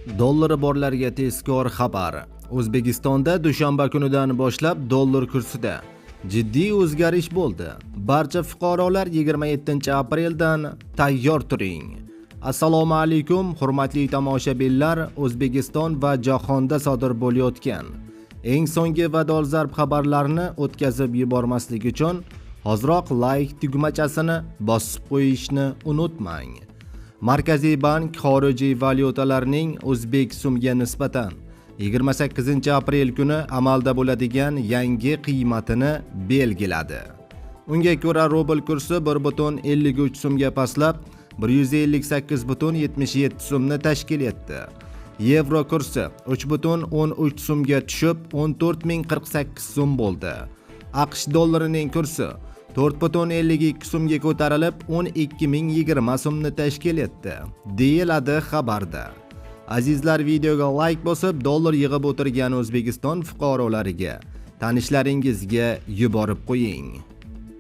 Dollari borlarga tezkor xabar. O'zbekistonda dushanba kunidan boshlab dollar kursida jiddiy o'zgarish bo'ldi. Barcha fuqarolar 27-apreldan tayyor turing. Assalomu alaykum, hurmatli tomoshabinlar. O'zbekiston va jahonda sodir bo'layotgan eng so'nggi va dolzarb xabarlarni o'tkazib yubormaslik uchun hoziroq like tugmachasini bosib qo'yishni unutmang. Markaziy bank xorijiy valyutalarning o'zbek so'mga nisbatan 28-aprel kuni amalda bo'ladigan yangi qiymatini belgiladi. Unga ko'ra rubl kursi 1,53 so'mga pastlab 158,77 so'mni tashkil etdi. Yevro kursi 3,13 so'mga tushib 14,048 so'm bo'ldi. AQSh dollarining kursi 4,52 so'mga ko'tarilib 12,020 so'mni tashkil etdi, deyiladi xabarda. Azizlar, videoga like bosib, dollar yig'ib o'tirgan O'zbekiston fuqarolariga tanishlaringizga yuborib qo'ying.